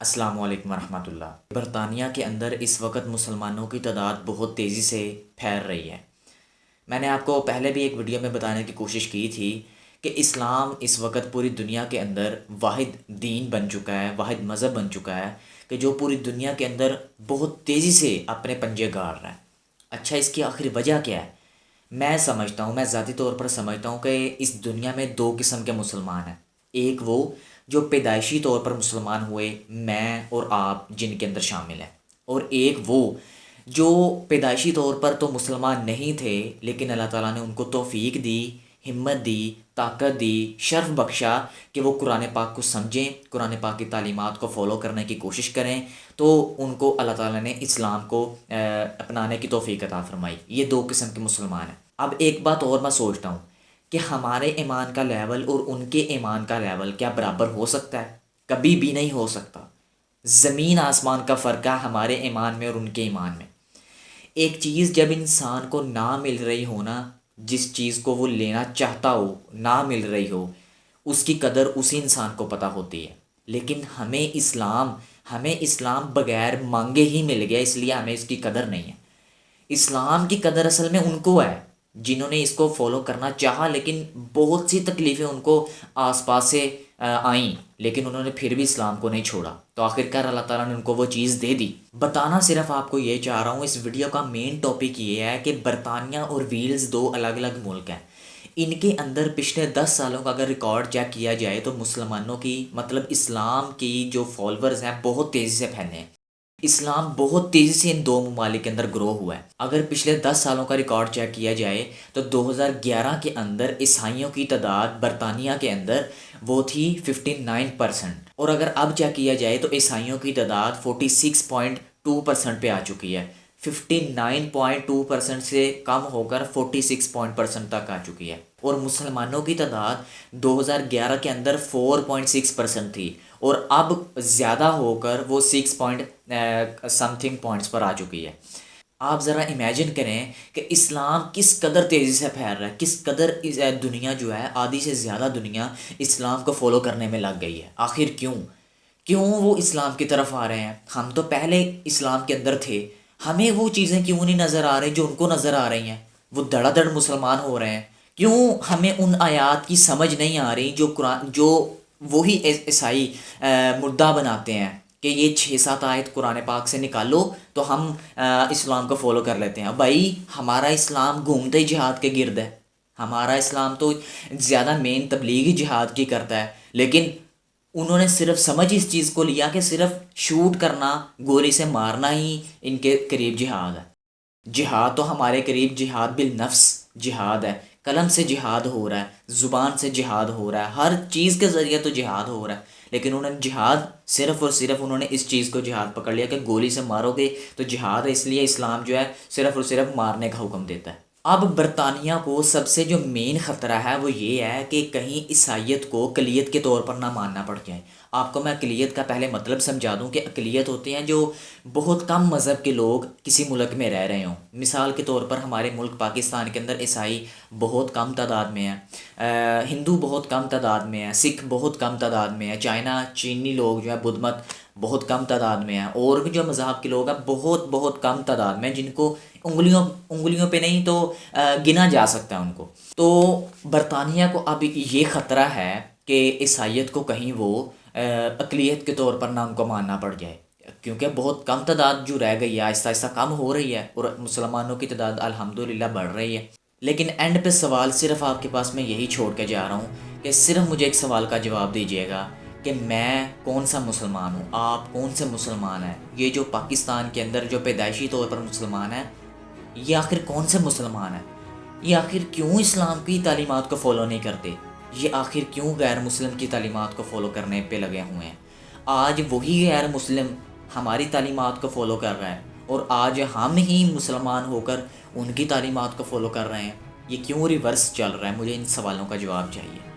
السلام علیکم ورحمۃ اللہ۔ برطانیہ کے اندر اس وقت مسلمانوں کی تعداد بہت تیزی سے پھیل رہی ہے۔ میں نے آپ کو پہلے بھی ایک ویڈیو میں بتانے کی کوشش کی تھی کہ اسلام اس وقت پوری دنیا کے اندر واحد دین بن چکا ہے، واحد مذہب بن چکا ہے کہ جو پوری دنیا کے اندر بہت تیزی سے اپنے پنجے گاڑ رہا ہے۔ اچھا، اس کی آخر وجہ کیا ہے؟ میں ذاتی طور پر سمجھتا ہوں کہ اس دنیا میں دو قسم کے مسلمان ہیں۔ ایک وہ جو پیدائشی طور پر مسلمان ہوئے، میں اور آپ جن کے اندر شامل ہیں، اور ایک وہ جو پیدائشی طور پر تو مسلمان نہیں تھے لیکن اللہ تعالیٰ نے ان کو توفیق دی، ہمت دی، طاقت دی، شرف بخشا کہ وہ قرآن پاک کو سمجھیں، قرآن پاک کی تعلیمات کو فالو کرنے کی کوشش کریں، تو ان کو اللہ تعالیٰ نے اسلام کو اپنانے کی توفیق عطا فرمائی۔ یہ دو قسم کے مسلمان ہیں۔ اب ایک بات اور میں سوچتا ہوں کہ ہمارے ایمان کا لیول اور ان کے ایمان کا لیول کیا برابر ہو سکتا ہے؟ کبھی بھی نہیں ہو سکتا۔ زمین آسمان کا فرق ہے ہمارے ایمان میں اور ان کے ایمان میں۔ ایک چیز جب انسان کو نہ مل رہی ہو نا، جس چیز کو وہ لینا چاہتا ہو نہ مل رہی ہو، اس کی قدر اسی انسان کو پتہ ہوتی ہے۔ لیکن ہمیں اسلام بغیر مانگے ہی مل گیا، اس لیے ہمیں اس کی قدر نہیں ہے۔ اسلام کی قدر اصل میں ان کو ہے جنہوں نے اس کو فالو کرنا چاہا، لیکن بہت سی تکلیفیں ان کو آس پاس سے آئیں، لیکن انہوں نے پھر بھی اسلام کو نہیں چھوڑا، تو آخرکار اللہ تعالیٰ نے ان کو وہ چیز دے دی۔ بتانا صرف آپ کو یہ چاہ رہا ہوں، اس ویڈیو کا مین ٹاپک یہ ہے کہ برطانیہ اور ویلز دو الگ الگ ملک ہیں۔ ان کے اندر پچھلے 10 سالوں کا اگر ریکارڈ چیک کیا جائے تو مسلمانوں کی اسلام کی جو فالورز ہیں بہت تیزی سے پھیلے ہیں۔ اسلام بہت تیزی سے ان دو ممالک کے اندر گرو ہوا ہے۔ اگر پچھلے 10 سالوں کا ریکارڈ چیک کیا جائے تو 2011 کے اندر عیسائیوں کی تعداد برطانیہ کے اندر وہ تھی 59%، اور اگر اب چیک کیا جائے تو عیسائیوں کی تعداد 46.2% پہ آ چکی ہے۔ 59.2% سے کم ہو کر 46% تک آ چکی ہے، اور مسلمانوں کی تعداد 2011 کے اندر 4.6% تھی، اور اب زیادہ ہو کر وہ 6 پر آ چکی ہے۔ آپ ذرا امیجن کریں کہ اسلام کس قدر تیزی سے پھیل رہا ہے، کس قدر دنیا جو ہے، آدھی سے زیادہ دنیا اسلام کو فالو کرنے میں لگ گئی ہے۔ آخر کیوں وہ اسلام کی طرف آ رہے ہیں؟ ہم تو پہلے اسلام کے اندر تھے، ہمیں وہ چیزیں کیوں نہیں نظر آ رہی جو ان کو نظر آ رہی ہیں؟ وہ دڑا دڑ مسلمان ہو رہے ہیں۔ کیوں ہمیں ان آیات کی سمجھ نہیں آ رہی جو وہی عیسائی مردہ بناتے ہیں کہ یہ 6-7 آیت قرآن پاک سے نکالو تو ہم اسلام کو فالو کر لیتے ہیں۔ بھائی، ہمارا اسلام گھومتے ہی جہاد کے گرد ہے، ہمارا اسلام تو زیادہ مین تبلیغی جہاد کی کرتا ہے، لیکن انہوں نے صرف سمجھ اس چیز کو لیا کہ صرف شوٹ کرنا، گولی سے مارنا ہی ان کے قریب جہاد ہے۔ جہاد تو ہمارے قریب جہاد بالنفس جہاد ہے، قلم سے جہاد ہو رہا ہے، زبان سے جہاد ہو رہا ہے، ہر چیز کے ذریعے تو جہاد ہو رہا ہے، لیکن انہوں نے جہاد صرف اور صرف انہوں نے اس چیز کو جہاد پکڑ لیا کہ گولی سے مارو گے تو جہاد ہے، اس لیے اسلام جو ہے صرف اور صرف مارنے کا حکم دیتا ہے۔ اب برطانیہ کو سب سے جو مین خطرہ ہے وہ یہ ہے کہ کہیں عیسائیت کو اقلیت کے طور پر نہ ماننا پڑ جائے۔ آپ کو میں اقلیت کا پہلے مطلب سمجھا دوں کہ اقلیت ہوتے ہیں جو بہت کم مذہب کے لوگ کسی ملک میں رہ رہے ہوں۔ مثال کے طور پر ہمارے ملک پاکستان کے اندر عیسائی بہت کم تعداد میں ہیں، ہندو بہت کم تعداد میں ہیں، سکھ بہت کم تعداد میں ہیں، چینی لوگ جو ہے بدھ مت بہت کم تعداد میں ہیں، اور بھی جو مذہب کے لوگ ہیں بہت کم تعداد میں ہیں، جن کو انگلیوں پہ نہیں تو گنا جا سکتا ہے ان کو۔ تو برطانیہ کو اب یہ خطرہ ہے کہ عیسائیت کو کہیں وہ اقلیت کے طور پر نہ ان کو ماننا پڑ جائے، کیونکہ بہت کم تعداد جو رہ گئی ہے، آہستہ آہستہ کم ہو رہی ہے، اور مسلمانوں کی تعداد الحمدللہ بڑھ رہی ہے۔ لیکن اینڈ پہ سوال صرف آپ کے پاس میں یہی چھوڑ کے جا رہا ہوں کہ صرف مجھے ایک سوال کا جواب دیجیے گا کہ میں کون سا مسلمان ہوں، آپ کون سے مسلمان ہیں؟ یہ جو پاکستان کے اندر جو پیدائشی طور پر مسلمان ہیں، یہ آخر کون سے مسلمان ہیں؟ یہ آخر کیوں اسلام کی تعلیمات کو فالو نہیں کرتے؟ یہ آخر کیوں غیر مسلم کی تعلیمات کو فالو کرنے پہ لگے ہوئے ہیں؟ آج وہی غیر مسلم ہماری تعلیمات کو فالو کر رہا ہے، اور آج ہم ہی مسلمان ہو کر ان کی تعلیمات کو فالو کر رہے ہیں۔ یہ کیوں ریورس چل رہا ہے؟ مجھے ان سوالوں کا جواب چاہیے۔